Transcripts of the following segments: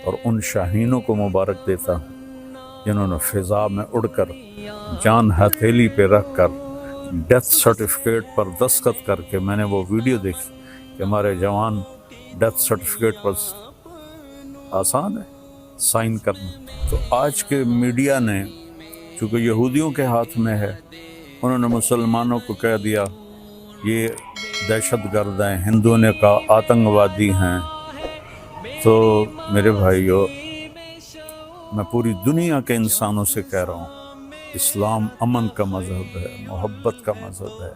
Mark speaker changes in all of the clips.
Speaker 1: اور ان شاہینوں کو مبارک دیتا ہوں جنہوں نے فضا میں اڑ کر جان ہتھیلی پہ رکھ کر ڈیتھ سرٹیفکیٹ پر دستخط کر کے، میں نے وہ ویڈیو دیکھی کہ ہمارے جوان ڈیتھ سرٹیفکیٹ پر آسان ہے سائن کرنا۔ تو آج کے میڈیا نے چونکہ یہودیوں کے ہاتھ میں ہے، انہوں نے مسلمانوں کو کہہ دیا یہ دہشت گرد ہیں، ہندوؤں نے کہا آتنکوادی ہیں۔ تو میرے بھائیو، میں پوری دنیا کے انسانوں سے کہہ رہا ہوں، اسلام امن کا مذہب ہے، محبت کا مذہب ہے۔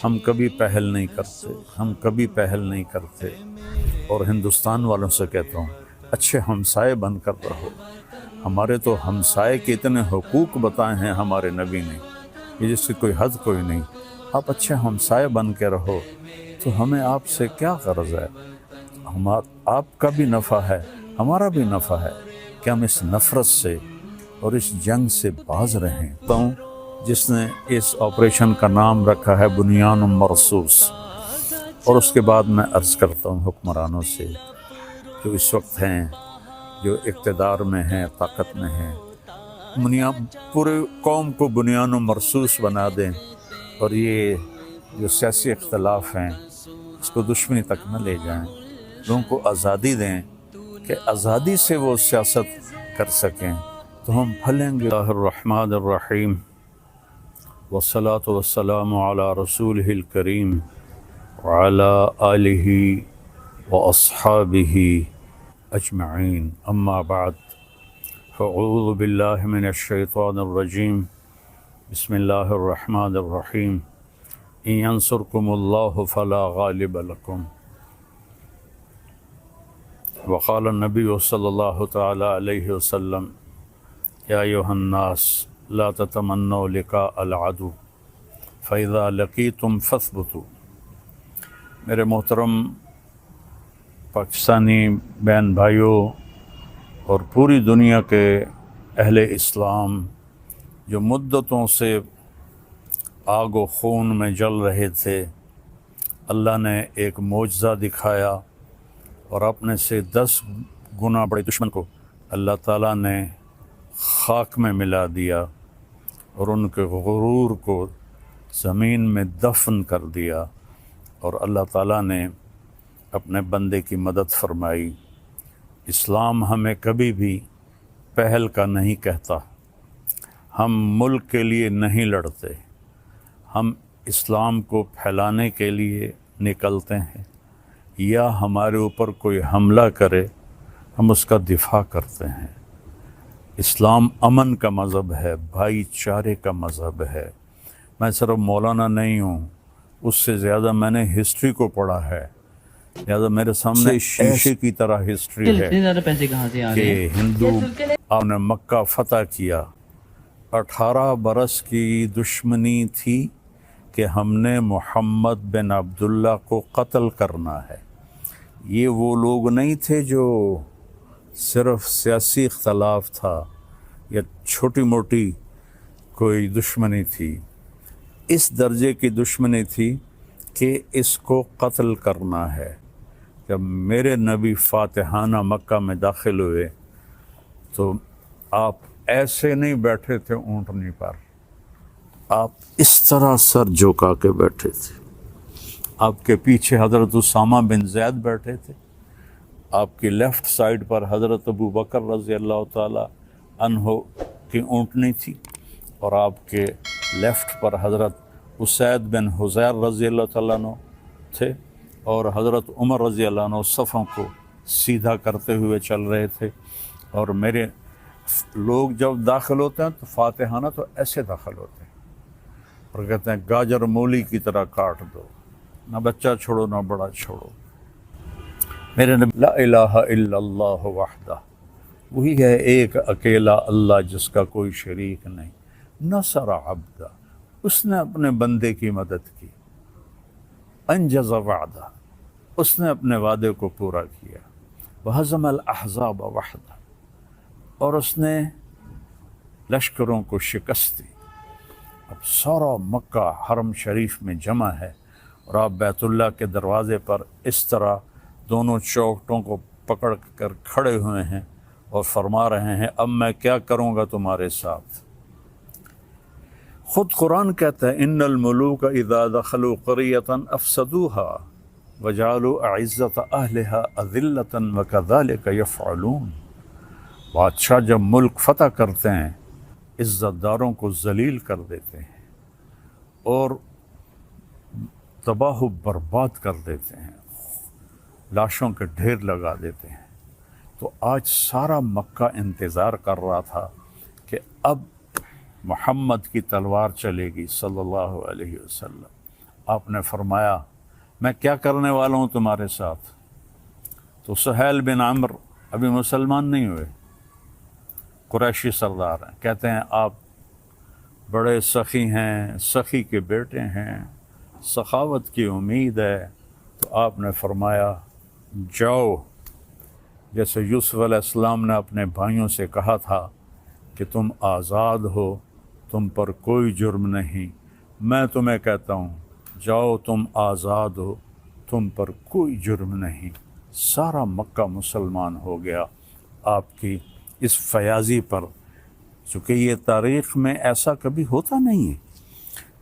Speaker 1: ہم کبھی پہل نہیں کرتے، ہم کبھی پہل نہیں کرتے۔ اور ہندوستان والوں سے کہتا ہوں، اچھے ہمسائے بن کر رہو۔ ہمارے تو ہمسائے کے اتنے حقوق بتائے ہیں ہمارے نبی نے، یہ جس کی کوئی حد کوئی نہیں۔ آپ اچھے ہمسائے بن کے رہو تو ہمیں آپ سے کیا غرض ہے؟ آپ کا بھی نفع ہے، ہمارا بھی نفع ہے کہ ہم اس نفرت سے اور اس جنگ سے باز رہیں۔ جس نے اس آپریشن کا نام رکھا ہے بنیان مرصوص۔ اور اس کے بعد میں عرض کرتا ہوں حکمرانوں سے جو اس وقت ہیں، جو اقتدار میں ہیں، طاقت میں ہیں، پورے قوم کو بنیان و مرصوص بنا دیں، اور یہ جو سیاسی اختلاف ہیں اس کو دشمنی تک نہ لے جائیں۔ لوگوں کو آزادی دیں کہ آزادی سے وہ سیاست کر سکیں، تو ہم پھلیں گے۔ اللہ الرحمن الرحیم، والصلاة والسلام علی رسولہ الکریم وعلی آلہ واصحابہ اجمعین، اما بعد، فاعوذ باللہ من الشیطان الرجیم، بسم اللہ الرحمن الرحیم، ان ینصرکم اللہ فلا غالب لکم، وقال النبی صلی اللہ تعالی علیہ وسلم، یا ایھا الناس لا تتمنوا لقاء العدو فاذا لقیتم فاثبتوا۔ میرے محترم پاکستانی بہن بھائیوں اور پوری دنیا کے اہل اسلام جو مدتوں سے آگ و خون میں جل رہے تھے، اللہ نے ایک معجزہ دکھایا اور اپنے سے 10 گنا بڑے دشمن کو اللہ تعالیٰ نے خاک میں ملا دیا اور ان کے غرور کو زمین میں دفن کر دیا، اور اللہ تعالیٰ نے اپنے بندے کی مدد فرمائی۔ اسلام ہمیں کبھی بھی پہل کا نہیں کہتا، ہم ملک کے لیے نہیں لڑتے، ہم اسلام کو پھیلانے کے لیے نکلتے ہیں، یا ہمارے اوپر کوئی حملہ کرے ہم اس کا دفاع کرتے ہیں۔ اسلام امن کا مذہب ہے، بھائی چارے کا مذہب ہے۔ میں صرف مولانا نہیں ہوں، اس سے زیادہ میں نے ہسٹری کو پڑھا ہے، لہٰذا میرے سامنے شیشے کی طرح ہسٹری ہے کہ ہندو آپ نے مکہ فتح کیا، 18 برس کی دشمنی تھی کہ ہم نے محمد بن عبداللہ کو قتل کرنا ہے۔ یہ وہ لوگ نہیں تھے جو صرف سیاسی اختلاف تھا یا چھوٹی موٹی کوئی دشمنی تھی، اس درجے کی دشمنی تھی کہ اس کو قتل کرنا ہے۔ جب میرے نبی فاتحانہ مکہ میں داخل ہوئے تو آپ ایسے نہیں بیٹھے تھے اونٹنی پر، آپ اس طرح سر جھکا کے بیٹھے تھے۔ آپ کے پیچھے حضرت اسامہ بن زید بیٹھے تھے، آپ کی لیفٹ سائڈ پر حضرت ابو بکر رضی اللہ تعالی عنہ کی اونٹنی تھی، اور آپ کے لیفٹ پر حضرت اسید بن حضیر رضی اللہ تعالیٰ عنہ تھے، اور حضرت عمر رضی اللہ عنہ صفوں کو سیدھا کرتے ہوئے چل رہے تھے۔ اور میرے لوگ جب داخل ہوتے ہیں تو فاتحانہ تو ایسے داخل ہوتے ہیں اور کہتے ہیں گاجر مولی کی طرح کاٹ دو، نہ بچہ چھوڑو نہ بڑا چھوڑو۔ میرے نبی لا الہ الا اللہ وحدہ، وہی ہے ایک اکیلا اللہ جس کا کوئی شریک نہیں، نصر عبدہ، اس نے اپنے بندے کی مدد کی، انجز وعدہ، اس نے اپنے وعدے کو پورا کیا، وہزم الاحزاب وحدہ، اور اس نے لشکروں کو شکست دی۔ اب سارا مکہ حرم شریف میں جمع ہے، اور آپ بیت اللہ کے دروازے پر اس طرح دونوں چوکھٹوں کو پکڑ کر کھڑے ہوئے ہیں، اور فرما رہے ہیں اب میں کیا کروں گا تمہارے ساتھ۔ خود قرآن کہتا ہے ان الملوک اذا دخلوا قریۃ افسدوها وجعلوا اعزۃ اہلها اذلۃ وکذلک یفعلون۔ بادشاہ جب ملک فتح کرتے ہیں عزت داروں کو ذلیل کر دیتے ہیں اور تباہ و برباد کر دیتے ہیں، لاشوں کے ڈھیر لگا دیتے ہیں۔ تو آج سارا مکہ انتظار کر رہا تھا کہ اب محمد کی تلوار چلے گی صلی اللہ علیہ وسلم۔ آپ نے فرمایا میں کیا کرنے والا ہوں تمہارے ساتھ؟ تو سہیل بن عمر ابھی مسلمان نہیں ہوئے، قریشی سردار ہیں، کہتے ہیں آپ بڑے سخی ہیں، سخی کے بیٹے ہیں، سخاوت کی امید ہے۔ تو آپ نے فرمایا جاؤ، جیسے یوسف علیہ السلام نے اپنے بھائیوں سے کہا تھا کہ تم آزاد ہو، تم پر کوئی جرم نہیں، میں تمہیں کہتا ہوں جاؤ تم آزاد ہو، تم پر کوئی جرم نہیں۔ سارا مکہ مسلمان ہو گیا آپ کی اس فیاضی پر، چونکہ یہ تاریخ میں ایسا کبھی ہوتا نہیں ہے۔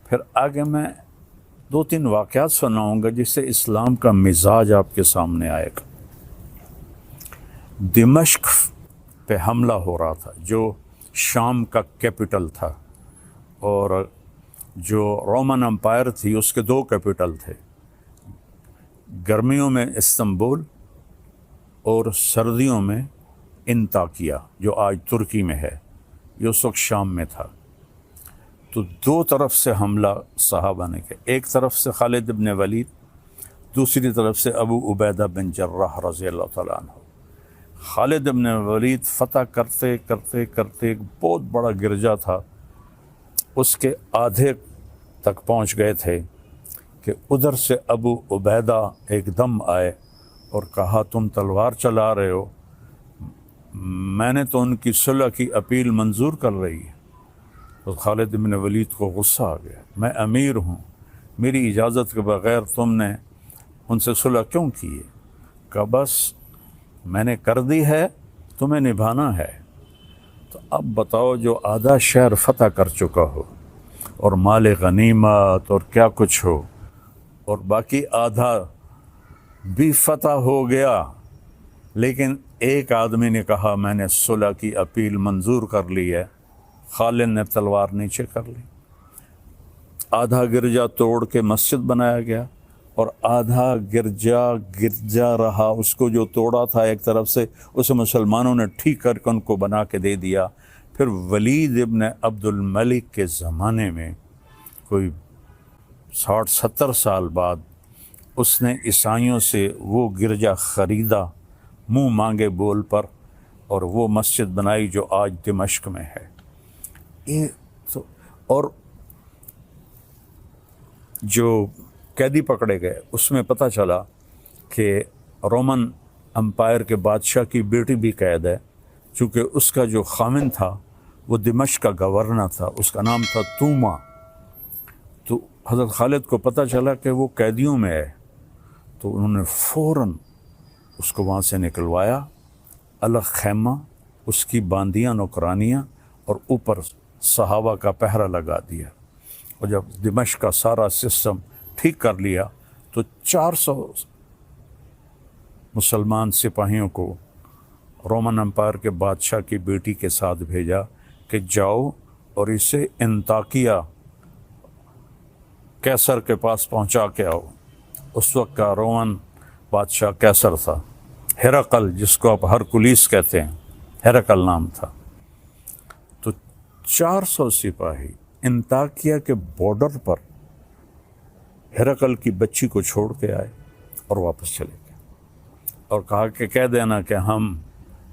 Speaker 1: پھر آگے میں 2-3 واقعات سناؤں گا جس سے اسلام کا مزاج آپ کے سامنے آئے گا۔ دمشق پہ حملہ ہو رہا تھا جو شام کا کیپٹل تھا، اور جو رومن امپائر تھی اس کے 2 کیپٹل تھے، گرمیوں میں استنبول اور سردیوں میں انطاکیہ جو آج ترکی میں ہے، یہ اس وقت شام میں تھا۔ تو 2 طرف سے حملہ صحابہ نے کیا، ایک طرف سے خالد بن ولید، دوسری طرف سے ابو عبیدہ بن جراح رضی اللہ تعالیٰ عنہ۔ خالد بن ولید فتح کرتے کرتے کرتے ایک بہت بڑا گرجا تھا، اس کے آدھے تک پہنچ گئے تھے کہ ادھر سے ابو عبیدہ ایک دم آئے اور کہا تم تلوار چلا رہے ہو، میں نے تو ان کی صلح کی اپیل منظور کر رہی ہے۔ تو خالد بن ولید کو غصہ آ گیا، میں امیر ہوں، میری اجازت کے بغیر تم نے ان سے صلح کیوں کی ہے؟ کہا بس میں نے کر دی ہے، تمہیں نبھانا ہے۔ تو اب بتاؤ جو آدھا شہر فتح کر چکا ہو اور مال غنیمت اور کیا کچھ ہو، اور باقی آدھا بھی فتح ہو گیا، لیکن ایک آدمی نے کہا میں نے صلح کی اپیل منظور کر لی ہے، خالد نے تلوار نیچے کر لی، آدھا گرجا توڑ کے مسجد بنایا گیا اور آدھا گرجا رہا، اس کو جو توڑا تھا ایک طرف سے اسے مسلمانوں نے ٹھیک کر کے ان کو بنا کے دے دیا۔ پھر ولید ابن عبد الملک کے زمانے میں کوئی 60-70 سال بعد اس نے عیسائیوں سے وہ گرجا خریدا منہ مانگے بول پر، اور وہ مسجد بنائی جو آج دمشق میں ہے۔ اور جو قیدی پکڑے گئے اس میں پتہ چلا کہ رومن امپائر کے بادشاہ کی بیٹی بھی قید ہے، چونکہ اس کا جو خامن تھا وہ دمشق کا گورنر تھا، اس کا نام تھا توما۔ تو حضرت خالد کو پتہ چلا کہ وہ قیدیوں میں ہے، تو انہوں نے فوراً اس کو وہاں سے نکلوایا، الگ خیمہ، اس کی باندیاں نوکرانیاں، اور اوپر صحابہ کا پہرا لگا دیا۔ اور جب دمشق کا سارا سسٹم ٹھیک کر لیا تو 400 مسلمان سپاہیوں کو رومن امپائر کے بادشاہ کی بیٹی کے ساتھ بھیجا کہ جاؤ اور اسے انطاکیہ کیسر کے پاس پہنچا کے آؤ۔ اس وقت کا رومن بادشاہ کیسر تھا، ہرقل جس کو آپ ہرکلیس کہتے ہیں، ہرقل نام تھا۔ تو 400 سپاہی انطاکیہ کے بارڈر پر ہرقل کی بچی کو چھوڑ کے آئے اور واپس چلے گئے، اور کہا کہ کہہ دینا کہ ہم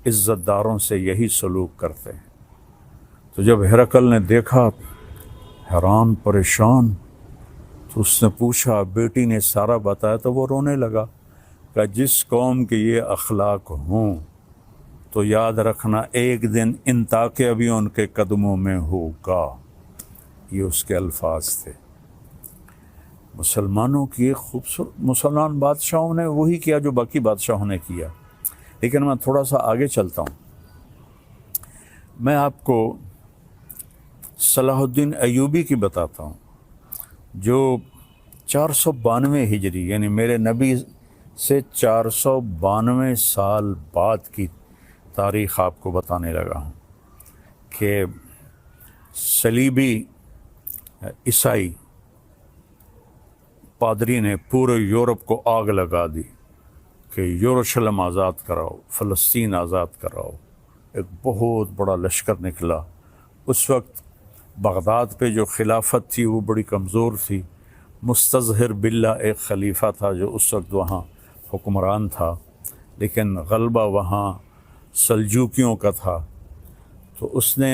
Speaker 1: عزت داروں سے یہی سلوک کرتے ہیں۔ تو جب ہرقل نے دیکھا حیران پریشان، تو اس نے پوچھا، بیٹی نے سارا بتایا، تو وہ رونے لگا کہ جس قوم کے یہ اخلاق ہوں تو یاد رکھنا ایک دن انطاکیہ بھی ان کے قدموں میں ہوگا۔ یہ اس کے الفاظ تھے۔ مسلمانوں کی ایک خوبصورت، مسلمان بادشاہوں نے وہی کیا جو باقی بادشاہوں نے کیا، لیکن میں تھوڑا سا آگے چلتا ہوں۔ میں آپ کو صلاح الدین ایوبی کی بتاتا ہوں، جو 492 ہجری یعنی میرے نبی سے 492 سال بعد کی تاریخ آپ کو بتانے لگا ہوں کہ صلیبی عیسائی پادری نے پورے یورپ کو آگ لگا دی کہ یروشلم آزاد کراؤ، فلسطین آزاد کراؤ۔ ایک بہت بڑا لشکر نکلا۔ اس وقت بغداد پہ جو خلافت تھی وہ بڑی کمزور تھی۔ مستظہر باللہ ایک خلیفہ تھا جو اس وقت وہاں حکمران تھا، لیکن غلبہ وہاں سلجوکیوں کا تھا، تو اس نے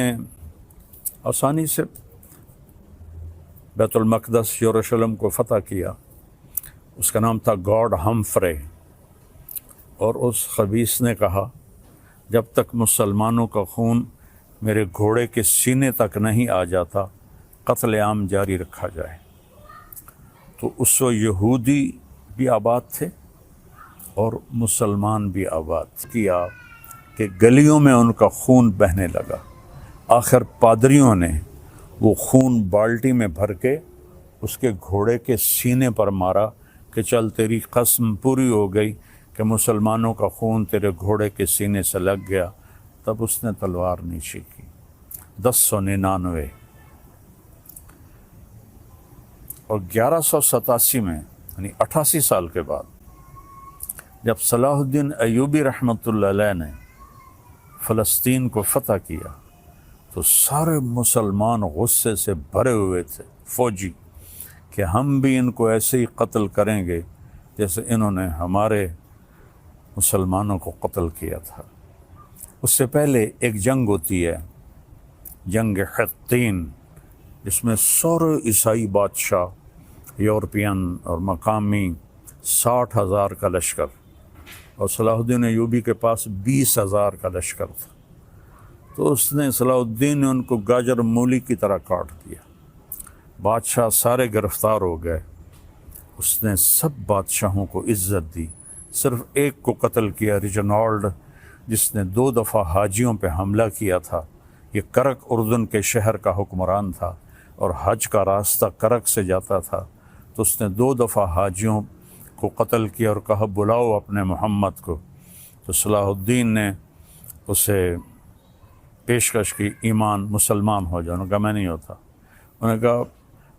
Speaker 1: آسانی سے بیت المقدس یروشلم کو فتح کیا۔ اس کا نام تھا گاڈ ہمفرے، اور اس خبیث نے کہا جب تک مسلمانوں کا خون میرے گھوڑے کے سینے تک نہیں آ جاتا قتل عام جاری رکھا جائے۔ تو اس وقت یہودی بھی آباد تھے اور مسلمان بھی آباد کیا کہ گلیوں میں ان کا خون بہنے لگا۔ آخر پادریوں نے وہ خون بالٹی میں بھر کے اس کے گھوڑے کے سینے پر مارا کہ چل تیری قسم پوری ہو گئی کہ مسلمانوں کا خون تیرے گھوڑے کے سینے سے لگ گیا۔ تب اس نے تلوار نیچے کی۔ 1099 اور 1187 میں یعنی 88 سال کے بعد جب صلاح الدین ایوبی رحمۃ اللہ علیہ نے فلسطین کو فتح کیا تو سارے مسلمان غصے سے بھرے ہوئے تھے، فوجی، کہ ہم بھی ان کو ایسے ہی قتل کریں گے جیسے انہوں نے ہمارے مسلمانوں کو قتل کیا تھا۔ اس سے پہلے ایک جنگ ہوتی ہے، جنگ حطین، جس میں سارے عیسائی بادشاہ یورپین اور مقامی 60,000 کا لشکر، اور صلاح الدین ایوبی کے پاس 20,000 کا لشکر تھا۔ تو اس نے صلاح الدین نے ان کو گاجر مولی کی طرح کاٹ دیا۔ بادشاہ سارے گرفتار ہو گئے۔ اس نے سب بادشاہوں کو عزت دی، صرف ایک کو قتل کیا، ریجنالڈ، جس نے 2 دفعہ حاجیوں پہ حملہ کیا تھا۔ یہ کرک اردن کے شہر کا حکمران تھا اور حج کا راستہ کرک سے جاتا تھا، تو اس نے 2 دفعہ حاجیوں کو قتل کیا اور کہا بلاؤ اپنے محمد کو۔ تو صلاح الدین نے اسے پیشکش کی ایمان، مسلمان ہو جاؤ۔ انہوں نے کہا میں نہیں ہوتا۔ انہوں نے کہا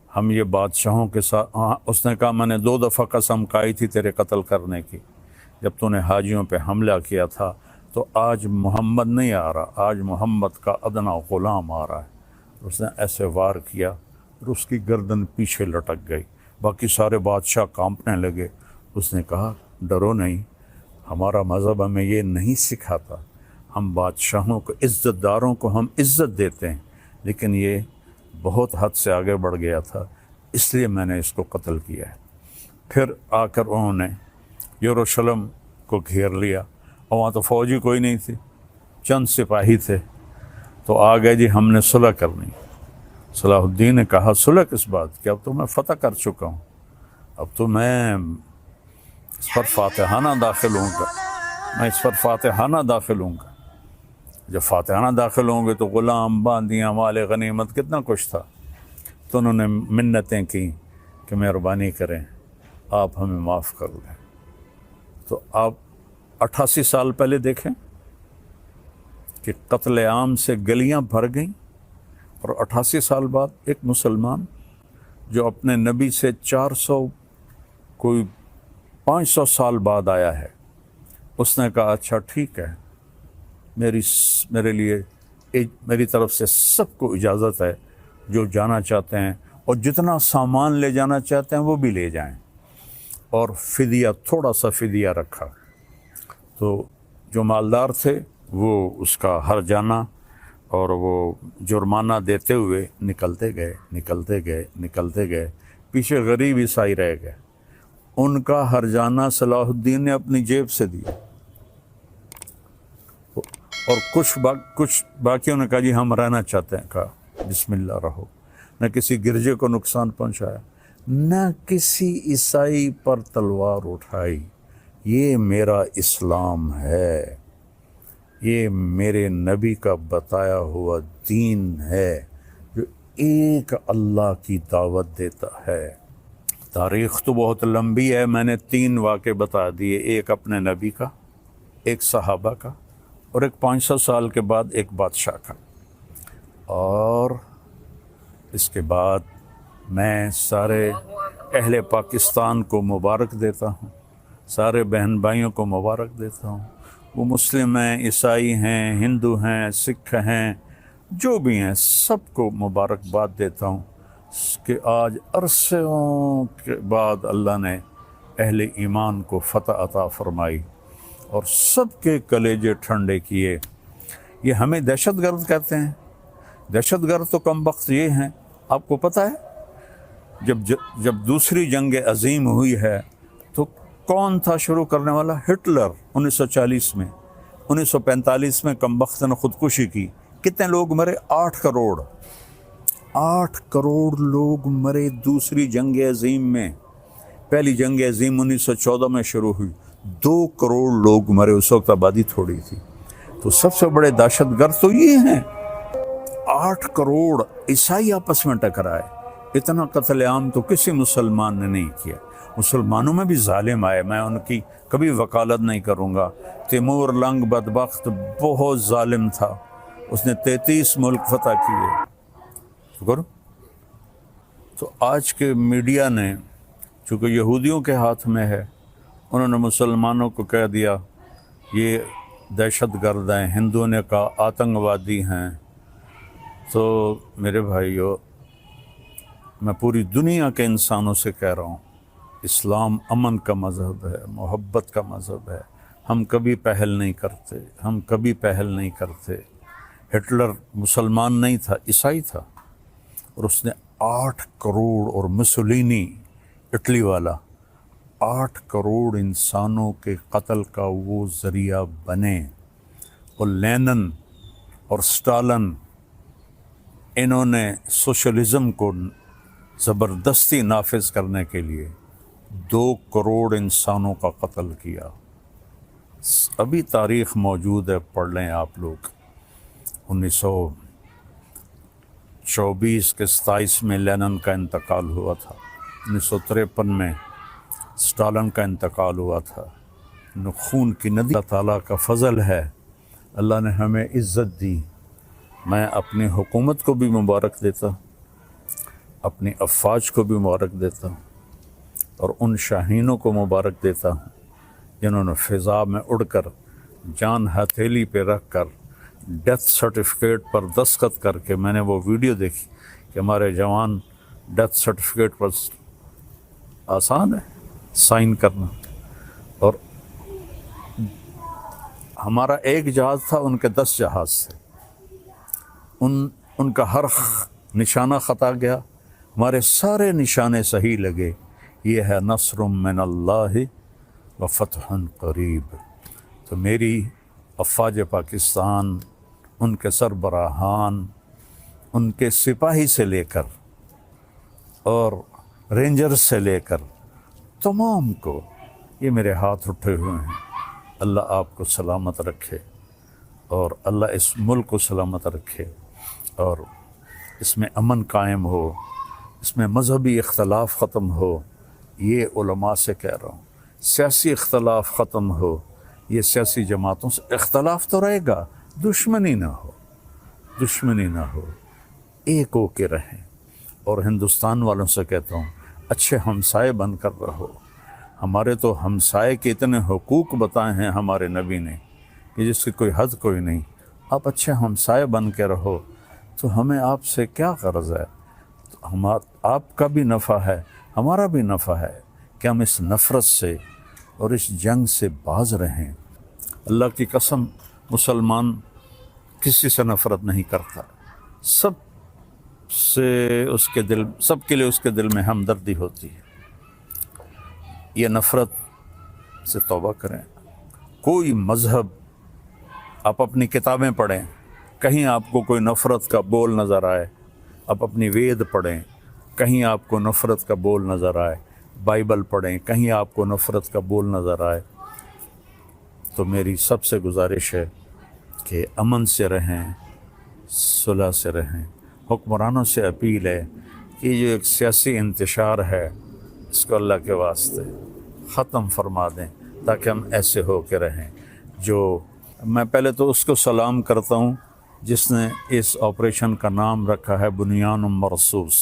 Speaker 1: ہم یہ بادشاہوں کے ساتھ، اس نے کہا میں نے 2 دفعہ قسم کھائی تھی تیرے قتل کرنے کی جب تو نے حاجیوں پہ حملہ کیا تھا، تو آج محمد نہیں آ رہا، آج محمد کا ادنا غلام آ رہا ہے۔ اس نے ایسے وار کیا اور اس کی گردن پیچھے لٹک گئی۔ باقی سارے بادشاہ کانپنے لگے۔ اس نے کہا ڈرو نہیں، ہمارا مذہب ہمیں یہ نہیں سکھاتا، ہم بادشاہوں کو، عزت داروں کو ہم عزت دیتے ہیں، لیکن یہ بہت حد سے آگے بڑھ گیا تھا، اس لیے میں نے اس کو قتل کیا ہے۔ پھر آ کر انہوں نے یروشلم کو گھیر لیا، اور وہاں تو فوجی کوئی نہیں تھی، چند سپاہی تھے۔ تو آ گئے جی ہم نے صلح کرنی۔ صلاح الدین نے کہا صلح کس بات کی، اب تو میں فتح کر چکا ہوں، اب تو میں اس پر فاتحانہ داخل ہوں گا، میں اس پر فاتحانہ داخل ہوں گا۔ جب فاتحانہ داخل ہوں گے تو غلام، باندیاں، مال غنیمت، کتنا کچھ تھا۔ تو انہوں نے منتیں کی کہ مہربانی کریں آپ ہمیں معاف کر دیں۔ تو آپ 88 سال پہلے دیکھیں کہ قتل عام سے گلیاں بھر گئیں، اور 88 سال بعد ایک مسلمان جو اپنے نبی سے 500 سال بعد آیا ہے، اس نے کہا اچھا ٹھیک ہے، میرے لیے میری طرف سے سب کو اجازت ہے، جو جانا چاہتے ہیں اور جتنا سامان لے جانا چاہتے ہیں وہ بھی لے جائیں، اور فدیہ، تھوڑا سا فدیہ رکھا۔ تو جو مالدار تھے وہ اس کا ہرجانہ اور وہ جرمانہ دیتے ہوئے نکلتے گئے، پیچھے غریب عیسائی رہ گئے۔ ان کا ہرجانہ صلاح الدین نے اپنی جیب سے دیا، اور کچھ باقیوں نے کہا جی ہم رہنا چاہتے ہیں، کہا بسم اللہ رہو۔ نہ کسی گرجے کو نقصان پہنچایا، نہ کسی عیسائی پر تلوار اٹھائی۔ یہ میرا اسلام ہے۔ یہ میرے نبی کا بتایا ہوا دین ہے جو ایک اللہ کی دعوت دیتا ہے۔ تاریخ تو بہت لمبی ہے، میں نے 3 واقعے بتا دیے، ایک اپنے نبی کا، ایک صحابہ کا، اور ایک 500 سال کے بعد ایک بادشاہ کا۔ اور اس کے بعد میں سارے اہل پاکستان کو مبارک دیتا ہوں، سارے بہن بھائیوں کو مبارک دیتا ہوں، وہ مسلم ہیں، عیسائی ہیں، ہندو ہیں، سکھ ہیں، جو بھی ہیں، سب کو مبارکباد دیتا ہوں کہ آج عرصوں کے بعد اللہ نے اہل ایمان کو فتح عطا فرمائی اور سب کے کلیجے ٹھنڈے کیے۔ یہ ہمیں دہشت گرد کہتے ہیں، دہشت گرد تو کم بخت یہ ہیں۔ آپ کو پتہ ہے جب دوسری جنگ عظیم ہوئی ہے تو کون تھا شروع کرنے والا؟ ہٹلر 1940 میں۔ 1945 میں کم بخت نے خودکشی کی۔ کتنے لوگ مرے؟ 8 کروڑ۔ 8 کروڑ لوگ مرے دوسری جنگ عظیم میں۔ پہلی جنگ عظیم 1914 میں شروع ہوئی، 2 کروڑ لوگ مرے، اس وقت آبادی تھوڑی تھی۔ تو سب سے بڑے دہشت گرد تو یہ ہیں۔ 8 کروڑ عیسائی آپس میں ٹکرائے، اتنا قتل عام تو کسی مسلمان نے نہیں کیا۔ مسلمانوں میں بھی ظالم آئے، میں ان کی کبھی وکالت نہیں کروں گا۔ تیمور لنگ بدبخت بہت ظالم تھا، اس نے 33 ملک فتح کیے۔ شکر۔ تو آج کے میڈیا نے، چونکہ یہودیوں کے ہاتھ میں ہے، انہوں نے مسلمانوں کو کہہ دیا یہ دہشت گرد ہیں، ہندوؤں نے کہا آتنکوادی ہیں۔ تو میرے بھائیو، میں پوری دنیا کے انسانوں سے کہہ رہا ہوں، اسلام امن کا مذہب ہے، محبت کا مذہب ہے۔ ہم کبھی پہل نہیں کرتے، ہم کبھی پہل نہیں کرتے۔ ہٹلر مسلمان نہیں تھا، عیسائی تھا، اور اس نے 8 کروڑ، اور مسولینی اٹلی والا 8 کروڑ انسانوں کے قتل کا وہ ذریعہ بنے۔ اور لینن اور سٹالن، انہوں نے سوشلزم کو زبردستی نافذ کرنے کے لیے 2 کروڑ انسانوں کا قتل کیا۔ ابھی تاریخ موجود ہے، پڑھ لیں آپ لوگ۔ 1924 کے 27 میں لینن کا انتقال ہوا تھا، 1953 میں سٹالن کا انتقال ہوا تھا۔ خون کی ندی، اللہ تعالیٰ کا فضل ہے، اللہ نے ہمیں عزت دی۔ میں اپنی حکومت کو بھی مبارک دیتا ہوں، اپنی افواج کو بھی مبارک دیتا ہوں، اور ان شاہینوں کو مبارک دیتا ہوں جنہوں نے فضا میں اڑ کر، جان ہتھیلی پہ رکھ کر، ڈیتھ سرٹیفکیٹ پر دستخط کر کے، میں نے وہ ویڈیو دیکھی کہ ہمارے جوان ڈیتھ سرٹیفکیٹ پر آسان ہے سائن کرنا، اور ہمارا ایک جہاز تھا، ان کے 10 جہاز تھے، ان کا ہر نشانہ خطا گیا، ہمارے سارے نشانے صحیح لگے۔ یہ ہے نصر من اللہ و فتح قریب۔ تو میری افواج پاکستان، ان کے سربراہان، ان کے سپاہی سے لے کر اور رینجر سے لے کر تمام کو، یہ میرے ہاتھ اٹھے ہوئے ہیں۔ اللہ آپ کو سلامت رکھے، اور اللہ اس ملک کو سلامت رکھے، اور اس میں امن قائم ہو، اس میں مذہبی اختلاف ختم ہو۔ یہ علماء سے کہہ رہا ہوں، سیاسی اختلاف ختم ہو۔ یہ سیاسی جماعتوں سے اختلاف تو رہے گا، دشمنی نہ ہو، دشمنی نہ ہو، ایک ہو کے رہیں۔ اور ہندوستان والوں سے کہتا ہوں، اچھے ہمسائے بن کر رہو۔ ہمارے تو ہمسائے کے اتنے حقوق بتائے ہیں ہمارے نبی نے کہ جس کی کوئی حد کوئی نہیں۔ آپ اچھے ہمسائے بن کے رہو تو ہمیں آپ سے کیا غرض ہے؟ آپ کا بھی نفع ہے، ہمارا بھی نفع ہے کہ ہم اس نفرت سے اور اس جنگ سے باز رہیں۔ اللہ کی قسم، مسلمان کسی سے نفرت نہیں کرتا، سب کے لیے اس کے دل میں ہمدردی ہوتی ہے۔ یہ نفرت سے توبہ کریں۔ کوئی مذہب، آپ اپنی کتابیں پڑھیں، کہیں آپ کو کوئی نفرت کا بول نظر آئے، آپ اپنی وید پڑھیں، کہیں آپ کو نفرت کا بول نظر آئے، بائبل پڑھیں، کہیں آپ کو نفرت کا بول نظر آئے، تو میری سب سے گزارش ہے کہ امن سے رہیں، صلح سے رہیں۔ حکمرانوں سے اپیل ہے کہ یہ جو ایک سیاسی انتشار ہے اس کو اللہ کے واسطے ختم فرما دیں تاکہ ہم ایسے ہو کے رہیں۔ جو میں پہلے تو اس کو سلام کرتا ہوں جس نے اس آپریشن کا نام رکھا ہے بنیان مرصوص،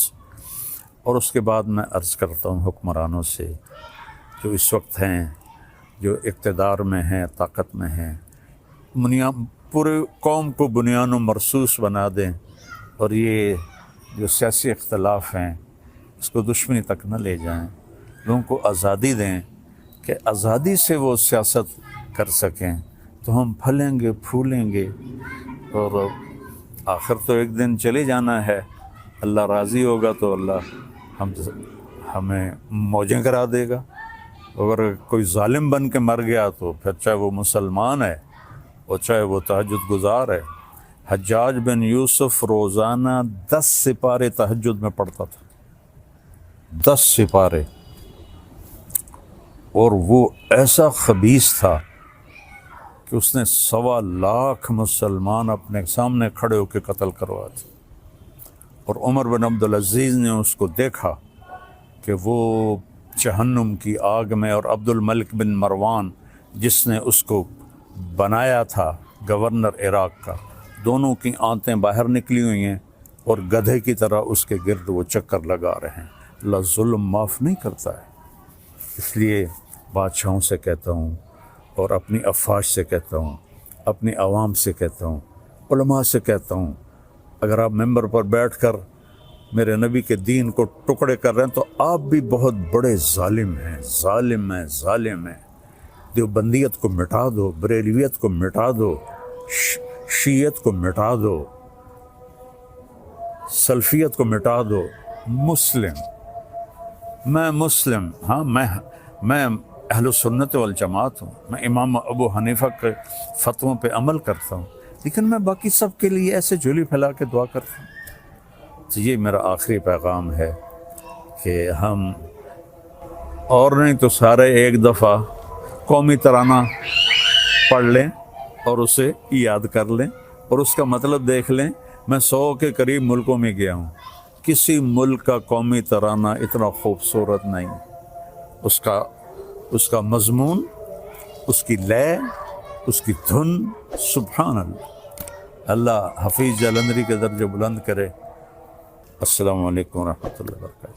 Speaker 1: اور اس کے بعد میں عرض کرتا ہوں حکمرانوں سے جو اس وقت ہیں، جو اقتدار میں ہیں، طاقت میں ہیں، پورے قوم کو بنیان و مرصوص بنا دیں، اور یہ جو سیاسی اختلاف ہیں اس کو دشمنی تک نہ لے جائیں، لوگوں کو آزادی دیں کہ آزادی سے وہ سیاست کر سکیں، تو ہم پھلیں گے پھولیں گے، اور آخر تو ایک دن چلے جانا ہے، اللہ راضی ہوگا تو اللہ ہمیں موجیں کرا دے گا۔ اگر کوئی ظالم بن کے مر گیا تو پھر چاہے وہ مسلمان ہے اور چاہے وہ تہجد گزار ہے۔ حجاج بن یوسف روزانہ 10 سپارے تہجد میں پڑھتا تھا، 10 سپارے، اور وہ ایسا خبیث تھا کہ اس نے 1.25 لاکھ مسلمان اپنے سامنے کھڑے ہو کے قتل کروائے تھے، اور عمر بن عبدالعزیز نے اس کو دیکھا کہ وہ جہنم کی آگ میں، اور عبد الملک بن مروان جس نے اس کو بنایا تھا گورنر عراق کا، دونوں کی آنتیں باہر نکلی ہوئی ہیں اور گدھے کی طرح اس کے گرد وہ چکر لگا رہے ہیں۔ اللہ ظلم معاف نہیں کرتا ہے۔ اس لیے بادشاہوں سے کہتا ہوں، اور اپنی افواج سے کہتا ہوں، اپنی عوام سے کہتا ہوں، علماء سے کہتا ہوں، اگر آپ ممبر پر بیٹھ کر میرے نبی کے دین کو ٹکڑے کر رہے ہیں تو آپ بھی بہت بڑے ظالم ہیں، ظالم ہیں۔ دیوبندیت کو مٹا دو، بریلویت کو مٹا دو، شیعت کو مٹا دو، سلفیت کو مٹا دو۔ میں مسلم، ہاں میں اہل سنت والجماعت ہوں، میں امام ابو حنیفہ کے فتووں پہ عمل کرتا ہوں، لیکن میں باقی سب کے لیے ایسے جھولی پھیلا کے دعا کرتا ہوں۔ تو یہ میرا آخری پیغام ہے کہ ہم اور نہیں تو سارے ایک دفعہ قومی ترانہ پڑھ لیں اور اسے یاد کر لیں، اور اس کا مطلب دیکھ لیں۔ میں 100 کے قریب ملکوں میں گیا ہوں، کسی ملک کا قومی ترانہ اتنا خوبصورت نہیں، اس کا مضمون، اس کی لے، اس کی دھن، سبحان اللہ۔ اللہ حفیظ جلندری کے درجے بلند کرے۔ السلام علیکم ورحمۃ اللہ وبرکاتہ۔